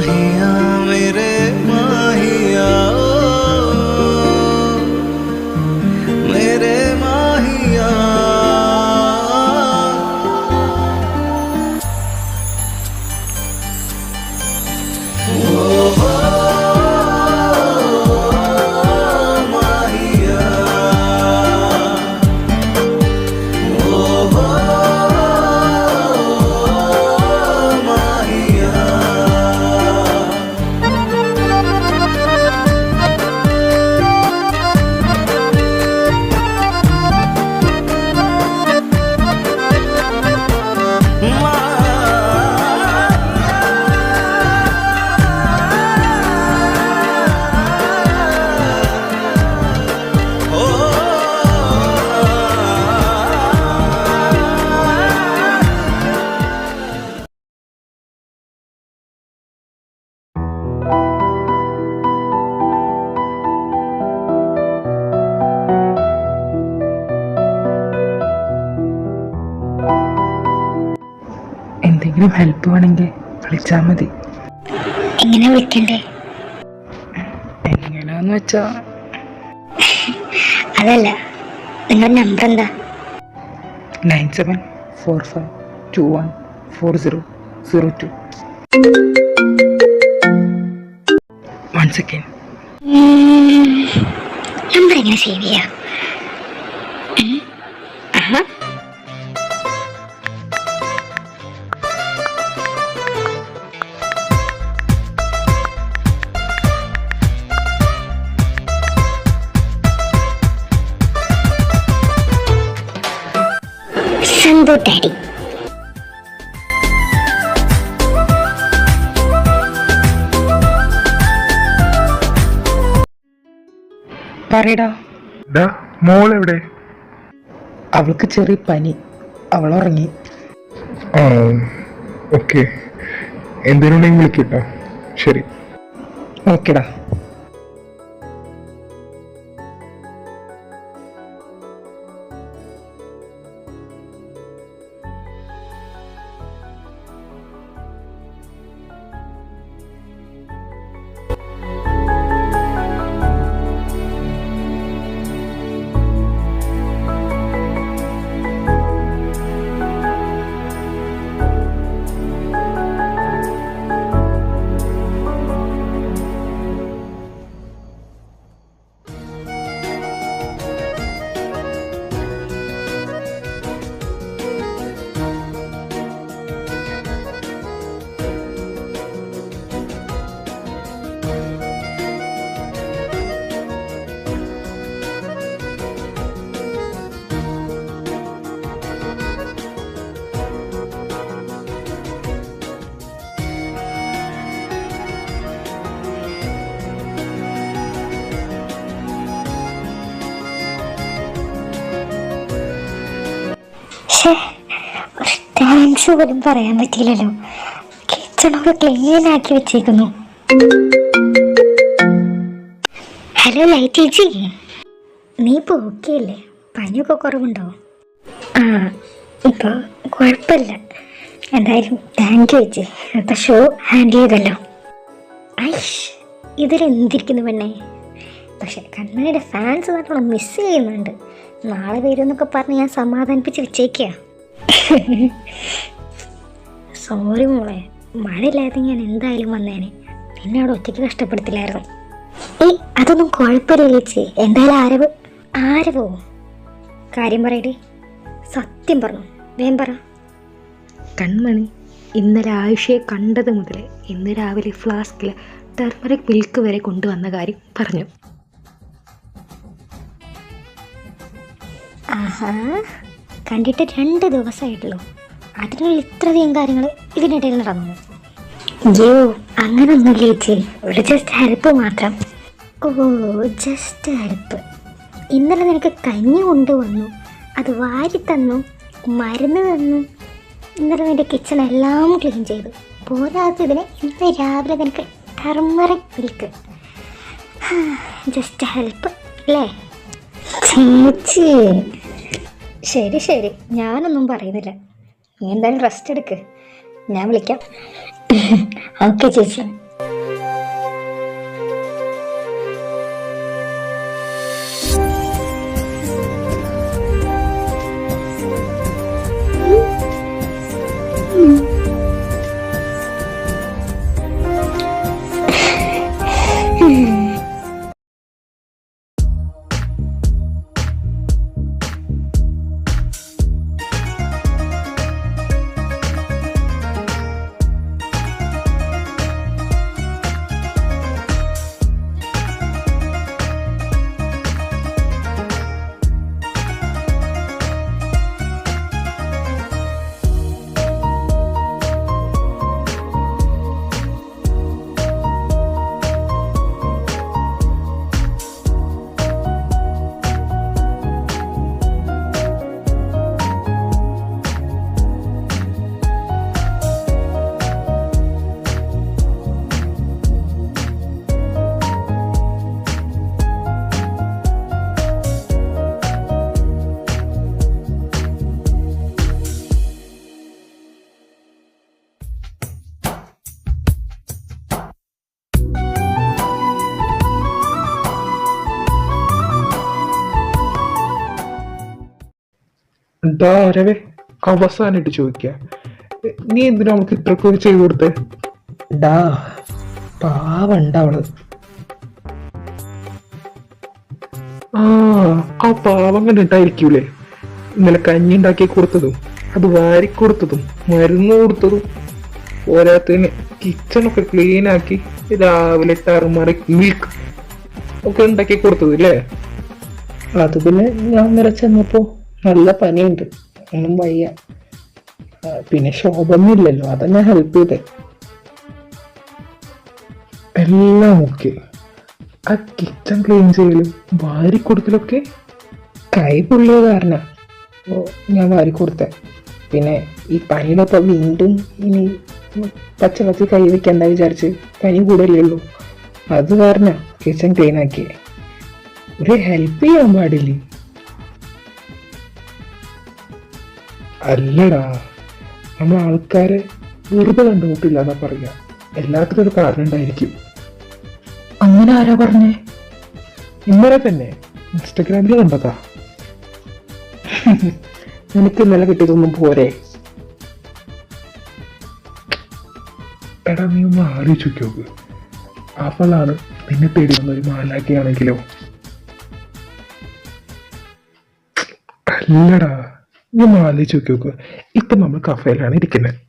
माहिया मेरे माहिया मेरे माहिया എന്തെങ്കിലും ഹെൽപ്പ് വേണമെങ്കിൽ വിളിച്ചാൽ മതി. എങ്ങനെ വിളിക്കണ്ടേ? എങ്ങനെയാന്ന് വെച്ചാ അതല്ല, നിങ്ങളുടെ നമ്പർ എന്താ? 9745214002. One second. നമ്പർ എങ്ങനെ സേവ് ചെയ്യാം? സന്തു ഡാഡി. പറയടാ. മോളെവിടെ? അവൾക്ക് ചെറിയ പനി, അവൾ ഉറങ്ങി. ആ ഓക്കെ, എന്തിനുണ്ടെങ്കിൽ വിളിക്കട്ടോ. ശരി. ഓക്കെടാ. താങ്ക്സ് പോലും പറയാൻ പറ്റിയില്ലല്ലോ. കിച്ചണൊക്കെ ക്ലീൻ ആക്കി വെച്ചേക്കുന്നു. ഹലോ ലൈറ്റ് ചേച്ചി, നീ ഇപ്പോൾ ഓക്കെ അല്ലേ? പനിയൊക്കെ കുറവുണ്ടോ? ആ ഇപ്പോൾ കുഴപ്പമില്ല. എന്തായാലും താങ്ക് യു ചേച്ചി, ഇപ്പം ഷോ ഹാൻഡിൽ ചെയ്തല്ലോ. ഐഷ്, ഇതിലെന്തിരിക്കുന്നു പെണ്ണേ. പക്ഷെ കണ്ണയുടെ ഫാൻസ് നല്ലോണം മിസ് ചെയ്യുന്നുണ്ട്. നാളെ വരുമെന്നൊക്കെ പറഞ്ഞ് ഞാൻ സമാധാനിപ്പിച്ച് വെച്ചേക്കുക. സോറി മോളെ, മഴയില്ലാതെ ഞാൻ എന്തായാലും വന്നേനെ. എന്നെ അവിടെ ഒറ്റയ്ക്ക് കഷ്ടപ്പെടുത്തില്ലായിരുന്നു. ഏയ് അതൊന്നും കുഴപ്പമില്ല ചേച്ചി. എന്തായാലും ആരവോ കാര്യം പറയടി. സത്യം പറഞ്ഞു, വേഗം പറ. കൺമണി ഇന്നലെ ആയുഷയെ കണ്ടത് മുതൽ ഇന്ന് രാവിലെ ഫ്ലാസ്കിൽ ടർമറിക് മിൽക്ക് വരെ കൊണ്ടുവന്ന കാര്യം പറഞ്ഞു. ആഹാ, കണ്ടിട്ട് 2 ദിവസമായിട്ടുള്ളൂ. അതിനുള്ള ഇത്രയധികം കാര്യങ്ങൾ ഇതിനിടയിൽ നടന്നു. അയ്യോ അങ്ങനൊന്നുമില്ല ചേച്ചി, ഒരു ജസ്റ്റ് ഹെൽപ്പ് മാത്രം. ഓ ജസ്റ്റ് ഹെൽപ്പ്. ഇന്നലെ നിനക്ക് കഞ്ഞി കൊണ്ടുവന്നു, അത് വാരി തന്നു, മരുന്ന് തന്നു. ഇന്നലെ നിൻ്റെ കിച്ചൺ എല്ലാം ക്ലീൻ ചെയ്തു. പോരാത്തതിന് ഇന്ന് രാവിലെ നിനക്ക് ടർമറിക് മിൽക്ക്. ജസ്റ്റ് ഹെൽപ്പ് അല്ലേ ചേച്ചി? ശരി ശരി, ഞാനൊന്നും പറയുന്നില്ല. നീ എന്തായാലും റെസ്റ്റ് എടുക്ക്, ഞാൻ വിളിക്കാം. ഓക്കെ ചേച്ചി. എന്താ ആരവേ അവസാനായിട്ട് ചോദിക്ക, നീ എന്തിനാ അവൾക്ക് ഇത്രക്കൊക്കെ ചെയ്തു കൊടുത്തേ? ഡാ പാവണ്ട അവള്. ആ പാവം കണ്ടിട്ടായിരിക്കൂലേ ഇന്നലെ കഞ്ഞി ഉണ്ടാക്കി കൊടുത്തതും അത് വാരി കൊടുത്തതും മരുന്ന് കൊടുത്തതും പോരാത്തതിന് കിച്ചണൊക്കെ ക്ലീൻ ആക്കി രാവിലെ ടർമറിക് മിൽക്ക് ഒക്കെ ഉണ്ടാക്കി കൊടുത്തത് അല്ലേ? അത് പിന്നെ ഞാൻ ഇന്നലെ ചെന്നപ്പോ നല്ല പനിയുണ്ട്, ഒന്നും വയ്യ. പിന്നെ ശോഭൊന്നുമില്ലല്ലോ, അതാ ഞാൻ ഹെൽപ്പ് ചെയ്തേ. എല്ലാം ഓക്കെ. ആ കിച്ചൺ ക്ലീൻ ചെയ്യലും വാരി കൊടുക്കലൊക്കെ കൈ പൊള്ളിയ കാരണ ഞാൻ വാരി കൊടുത്തേ. പിന്നെ ഈ പനിയുടെ വീണ്ടും ഇനി പച്ച കൈ വെക്കണ്ട വിചാരിച്ച്, പനി കൂടല്ലേ, അത് കാരണ കിച്ചൺ ക്ലീൻ ആക്കിയേ. ഒരു ഹെൽപ്പ് ചെയ്യാൻ പാടില്ലേ? അല്ലടാ, നമ്മൾ ആൾക്കാരെ വെറുതെ കണ്ടുമുട്ടില്ല എന്നാ പറയാ. എല്ലാത്തിനും ഒരു കാരണം ഉണ്ടായിരിക്കും. അങ്ങനെ ആരാ പറഞ്ഞേ? ഇന്നലെ തന്നെ ഇൻസ്റ്റഗ്രാമിൽ കണ്ടതാ. നിനക്ക് ഇന്നലെ കിട്ടിയതൊന്നും പോരെ? എടാ നീ ഒന്ന് ആലോചിച്ച് നോക്ക്, അവളാണ് നിന്നെ തേടി വന്ന ഒരു മാലാക്കിയാണെങ്കിലോ? അല്ലടാ, നീ ഒന്ന് ആലോചിച്ച് നോക്ക്. ഇപ്പൊ നമ്മൾ കഫേയിലാണ് ഇരിക്കുന്നത്.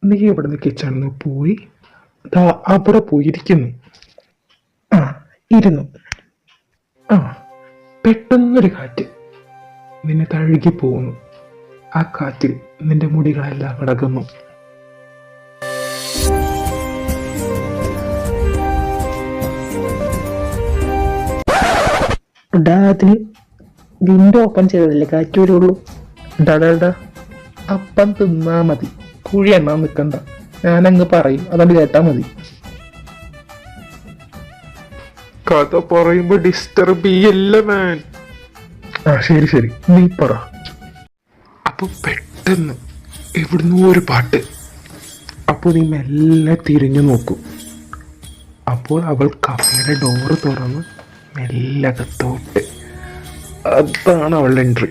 നീ ഇവിടുന്ന് കിച്ചണിൽ നിന്ന് പോയി ദാ അവിടെ പോയിരിക്കുന്നു. ഇരുന്നു. പെട്ടെന്നൊരു കാറ്റ് നിന്നെ തഴുകി പോകുന്നു. ആ കാറ്റിൽ നിന്റെ മുടികളെല്ലാം കിടക്കുന്നു. അതിന് വിൻഡോ ഓപ്പൺ ചെയ്തതല്ലേ, കാറ്റ് വരുള്ളൂ. ഡാ അപ്പം തിന്നാ മതി, കുഴി എണ്ണാൻ നിൽക്കണ്ട. ഞാനങ്ങ് പറയും, അതുകൊണ്ട് കേട്ടാ മതി. കഥ പറയുമ്പോ ഡിസ്റ്റർബ് ചെയ്യല്ല മാൻ. ശരി നീ പറ. അപ്പൊ പെട്ടെന്ന് എവിടുന്നോ ഒരു പാട്ട്. അപ്പൊ നീ മെല്ലെ തിരിഞ്ഞു നോക്കും. അപ്പോൾ അവൾ കഫയുടെ ഡോറ് തുറന്ന് മെല്ലെ അകത്തോട്ട്. അതാണ് അവളുടെ എൻട്രി.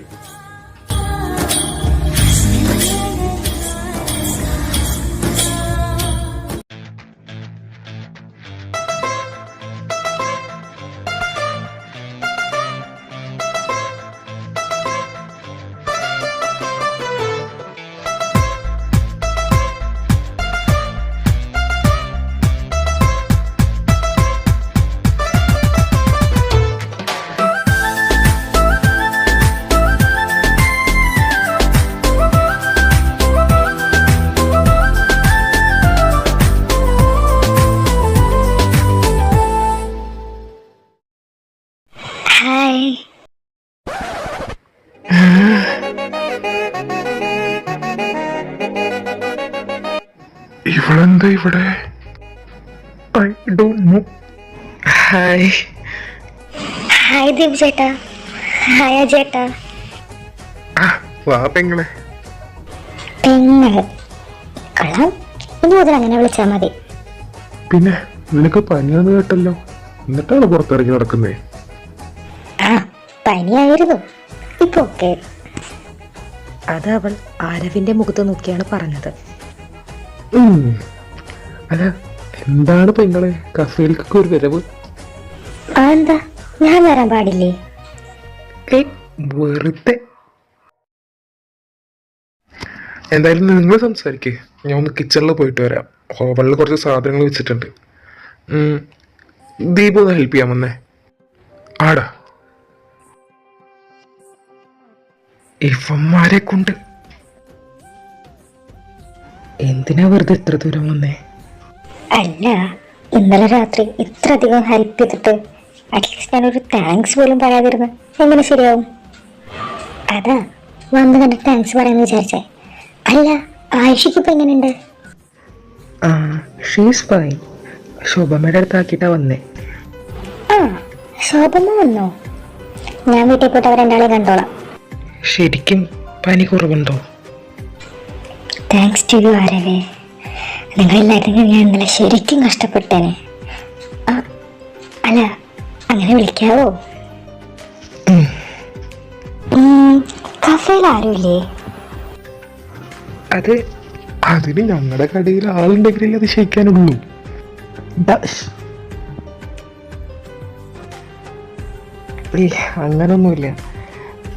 ഹായ്. ഇവളെന്താ ഇവിടെ? I don't know. Hi. Hi Deep ചേട്ടാ. ഹായ ചേട്ടാ. വാ പെങ്ങളെ. പെങ്ങള് കൊള്ളാം, ഇനി മുതൽ അങ്ങനെ വിളിച്ചാൽ മതി. പിന്നെ നിനക്ക് പനിയാന്ന് കേട്ടല്ലോ, എന്നിട്ടാണ് പുറത്തിറങ്ങി നടക്കുന്നേ? പനിയായിരുന്നു, ഇപ്പൊ ഓക്കെ. അത് അവൾ ആരവിന്റെ മുഖത്ത് നോക്കിയാണ് പറഞ്ഞത്. അല്ല, എന്താണ് പെങ്ങളെ കഫേലിക്കൊക്കെ ഒരു വരവ്? എന്താ, ഞാൻ വരാൻ പാടില്ലേ? വെറുതെ. എന്തായാലും നിങ്ങൾ സംസാരിക്കേ, ഞാൻ ഒന്ന് കിച്ചണിൽ പോയിട്ട് വരാം. ഓവനിൽ കുറച്ച് സാധനങ്ങൾ വെച്ചിട്ടുണ്ട്. ദീപ ഒന്ന് ഹെൽപ്പ് ചെയ്യാൻ വന്നേ. ആടാ, ഇവന്മാരെ കൊണ്ട് എന്തിനാ വെറുതെ ഇത്ര ദൂരം വന്നേ? അല്ല, ഇന്നലെ രാത്രി ഇത്ര അധികം ഹെൽപ്പ് ചെയ്തിട്ട് അറ്റ്ലീസ്റ്റ് ഞാനൊരു താങ്ക്സ് പോലും പറയാതിരുന്നു എങ്ങനെ ശരിയാവും? അതാ വന്ന് കണ്ട് താങ്ക്സ് പറയാന്ന് വിചാരിച്ചേ. അല്ല, ആയിഷയ്ക്ക് ഇപ്പൊ എങ്ങനെയുണ്ട്? She's fine. ശോഭമ്മയുടെ അടുത്താക്കിട്ടാ വന്നേ. ശോഭമ്മ വന്നോ? ഞാൻ വീട്ടിൽ പോയിട്ട് അവർ രണ്ടാളെ കണ്ടോളാം. ശരിക്കും പനി കുറവുണ്ടോ? താങ്ക്സ് ടു യു ആരവേ. നിങ്ങളില്ലായിരുന്നെങ്കിൽ ഞാൻ ഇന്നലെ ശരിക്കും കഷ്ടപ്പെട്ടേനെ. അല്ല, അങ്ങനെ അങ്ങനെ വിളിക്കാവോ? കഫേയിൽ ആരുമില്ലേ? അതിന് ഞങ്ങളുടെ കടയിൽ ആളുണ്ടെങ്കിലേ അത് ക്ഷയിക്കാനുള്ളൂ. അങ്ങനൊന്നുമില്ല.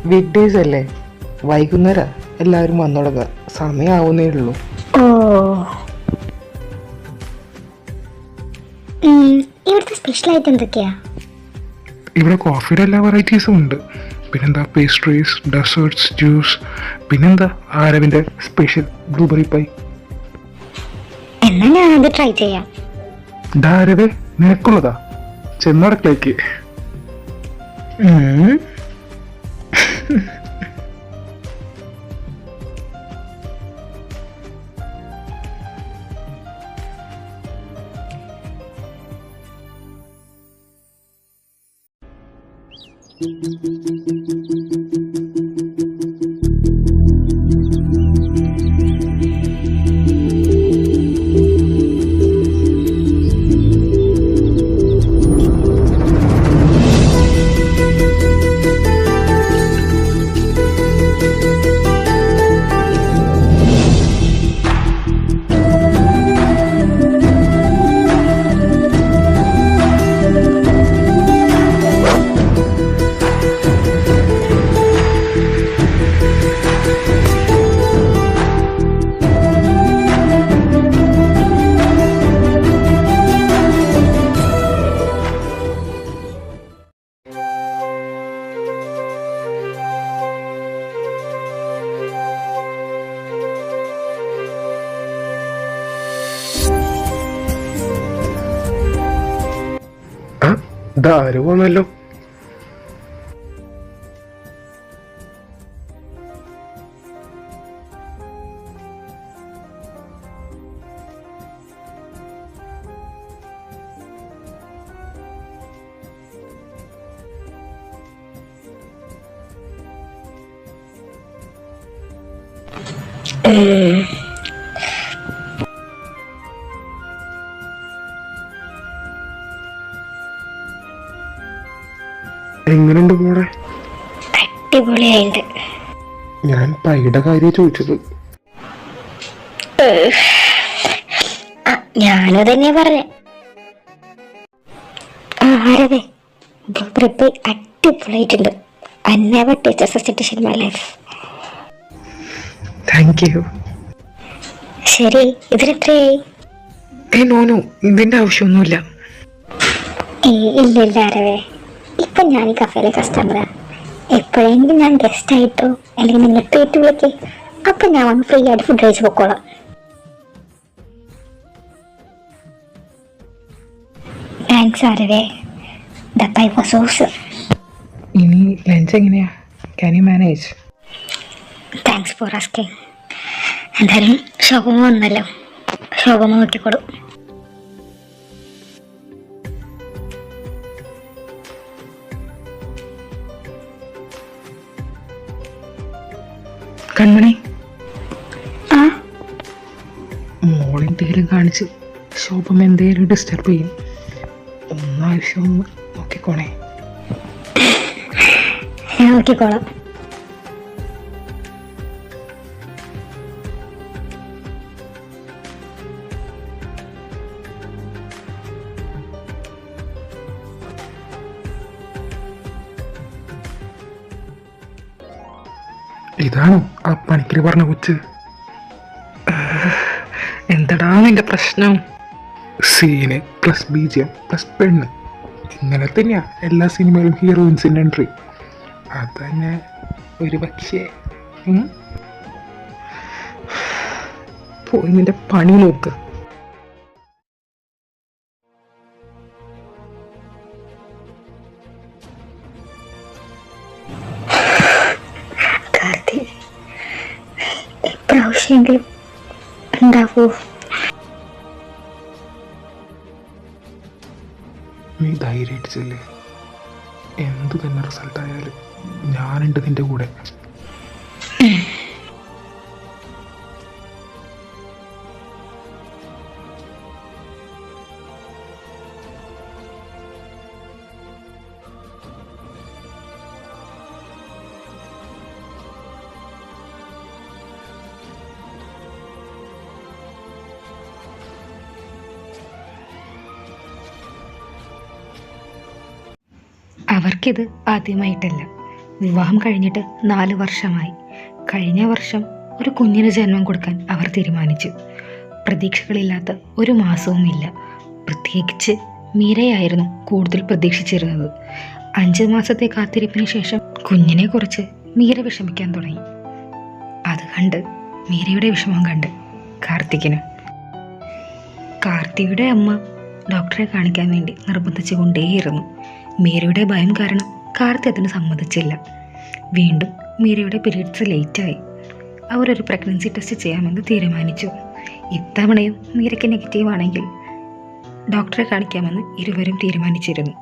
വീക്ക് ഡേയ്സ് അല്ലേ, വൈകുന്നേരം എല്ലാവരും വന്നോളുക, സമയമാവുന്നേ ഉള്ളൂ. ഓ, ഇവിടുത്തെ സ്പെഷ്യലായിട്ട് എന്തൊക്കെയാ? ഇവിടെ കോഫിയുടെ എല്ലാ വെറൈറ്റീസും ഉണ്ട്. പിന്നെന്താ പേസ്ട്രീസ്, ഡെസേർട്സ്, ജ്യൂസ്, പിന്നെന്താ ആരവിൻ്റെ സ്പെഷ്യൽ ബ്ലൂബെറി പൈ. എന്നാ ഞാനത് ട്രൈ ചെയ്യാം. ആരവേ, നിനക്കുള്ളതാ, ചെന്നടക്കളേക്ക്. ആര് പോന്നല്ലോ. എങ്ങനെയുണ്ട് മോളെ? അടിപൊളിയായിട്ട്. ഞാൻ പൈയുടെ കാര്യം ചോദിച്ചത്. ഞാനും തന്നെയാ പറഞ്ഞേ. ആരവേ, അടിപൊളിയായിട്ടുണ്ട്. I never tasted such a dish in my life. Thank you. ശരി, ഇതിനെത്രയായി? നോ, ഇതിന്റെ ആവശ്യമൊന്നുമില്ല. ഇല്ല ആരവേ, ഇപ്പൊ ഞാൻ ഈ കഫേയിലെ കസ്റ്റമറാ. എപ്പോഴെങ്കിലും ഞാൻ ഗസ്റ്റ് ആയിട്ടോ അല്ലെങ്കിൽ നിങ്ങൾക്ക് ഏറ്റവും വിളിക്കേ, അപ്പൊ ഞാൻ വന്ന് ഫ്രീ ആയിട്ട് ഫുഡ് കഴിച്ച് പൊക്കോളാം. താങ്ക്സ് ആരവേ, ദപ്പായി ഫോർ സോസ്. ഇനി ലഞ്ച് എങ്ങനെയാ? Can you manage? Thanks for asking. എന്തായാലും ശോഭമ വന്നല്ലോ, ശോഭമ നോക്കിക്കോളൂ. കൺമണി, മോളെന്തേലും കാണിച്ച് ശോഭം എന്തേലും ഡിസ്റ്റർബ് ചെയ്യും. ഒന്നാവശ്യം ഒന്ന് നോക്കിക്കോണേ. ഞാൻ നോക്കിക്കോളാം. ഇതാണോ ആ പണിക്കര് പറഞ്ഞ കൊച്ച്? എന്തടാ നിന്റെ പ്രശ്നം? സീന് പ്ലസ് ബീജിയം പ്ലസ് പെണ്ണ്, ഇങ്ങനെ തന്നെയാ എല്ലാ സിനിമയിലും ഹീറോയിൻസിൻ്റെ എൻട്രി. അതന്നെ ഒരു പക്ഷേ പോയി നിന്റെ പണി നോക്ക്. എപ്രാവശ്യമെങ്കിലും ഉണ്ടാവൂ. നീ ധൈര്യമായിട്ട് ചെല്ലേ, എന്തു തന്നെ റിസൾട്ട് ആയാലും ഞാനുണ്ട് നിന്റെ കൂടെ. അവർക്കിത് ആദ്യമായിട്ടല്ല. വിവാഹം കഴിഞ്ഞിട്ട് 4 വർഷമായി. കഴിഞ്ഞ വർഷം ഒരു കുഞ്ഞിന് ജന്മം കൊടുക്കാൻ അവർ തീരുമാനിച്ചു. പ്രതീക്ഷകളില്ലാത്ത ഒരു മാസവുമില്ല. പ്രത്യേകിച്ച് മീരയായിരുന്നു കൂടുതൽ പ്രതീക്ഷിച്ചിരുന്നത്. 5 മാസത്തെ കാത്തിരിപ്പിന് ശേഷം കുഞ്ഞിനെക്കുറിച്ച് മീര വിഷമിക്കാൻ തുടങ്ങി. അത് കണ്ട് മീരയുടെ വിഷമം കണ്ട് കാർത്തിയുടെ അമ്മ ഡോക്ടറെ കാണിക്കാൻ വേണ്ടി നിർബന്ധിച്ചു കൊണ്ടേയിരുന്നു. മീരയുടെ ഭയം കാരണം കാർത്തി അതിന് സമ്മതിച്ചില്ല. വീണ്ടും മീരയുടെ പീരീഡ്സ് ലേറ്റായി. അവരൊരു പ്രഗ്നൻസി ടെസ്റ്റ് ചെയ്യാമെന്ന് തീരുമാനിച്ചു. ഇത്തവണയും മീരയ്ക്ക് നെഗറ്റീവ് ആണെങ്കിൽ ഡോക്ടറെ കാണിക്കാമെന്ന് ഇരുവരും തീരുമാനിച്ചിരുന്നു.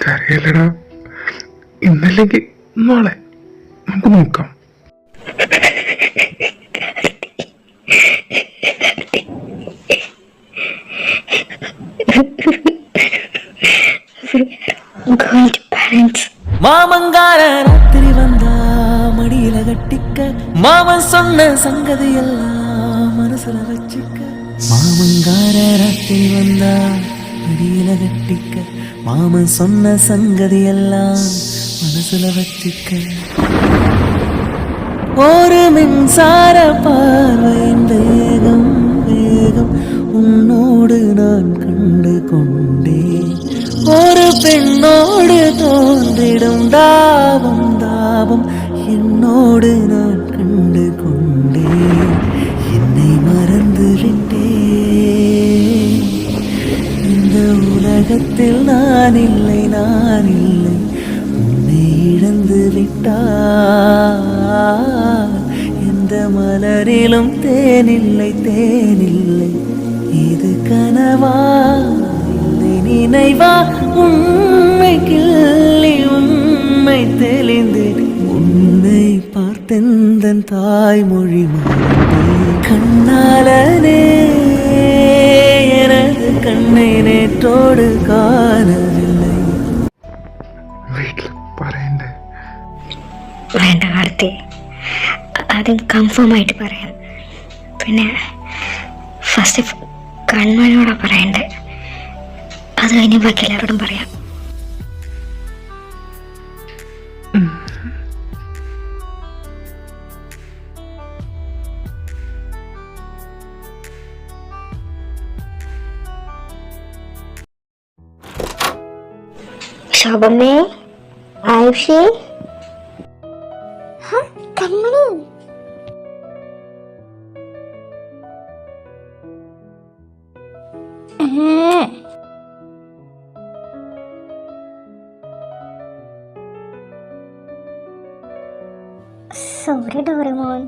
കരയിലടാ, ഇന്നല്ലെങ്കിൽ നാളെ നമുക്ക് നോക്കാം. மாமங்கார ராத்திரி வந்தா மடியில கட்டிக்க, மாமன் சொன்ன சங்கதி எல்லாம் மனசுல வச்சுக்க. மாமங்கார ராத்திரி வந்தா மடியில கட்டிக்க, மாமன் சொன்ன சங்கதி எல்லாம் மனசுல வச்சுக்க. ஒரு மின்சார பார்வையின் வேகம் வேகம் உன்னோடு நான் கண்டு கொண்டேன். ஒரு பெண்ணோடு தோன்றிடும் தாபம் தாபம் என்னோடு நான் கண்டு கொண்டேன். என்னை மறந்து விட்டேன். இந்த உலகத்தில் நான் இல்லை உன்னை இழந்து விட்டால் எந்த மலரிலும் தேனில்லை இது கனவா இல்லை நினைவா? உண்மை கிள்ளி உண்மை தெளிந்து உன்னை பார்த்தெந்தன் தாய்மொழி கண்ணாலனே எனது கண்ணை நேற்றோடு காணவில்லை. വീട്ടിൽ പറയണ്ടേ? വേണ്ട കാർത്തി, അത് കൺഫേം ആയിട്ട് പറയാം. പിന്നെ ഫസ്റ്റ് കൺമണിയോടാ പറയണ്ടേ, അത് കഴിഞ്ഞ് ബാക്കി എല്ലാവരോടും പറയാം. ശോഭമ്മേ, ആയുഷേ, കൺമണി, സോറി ഡോറമോൻ.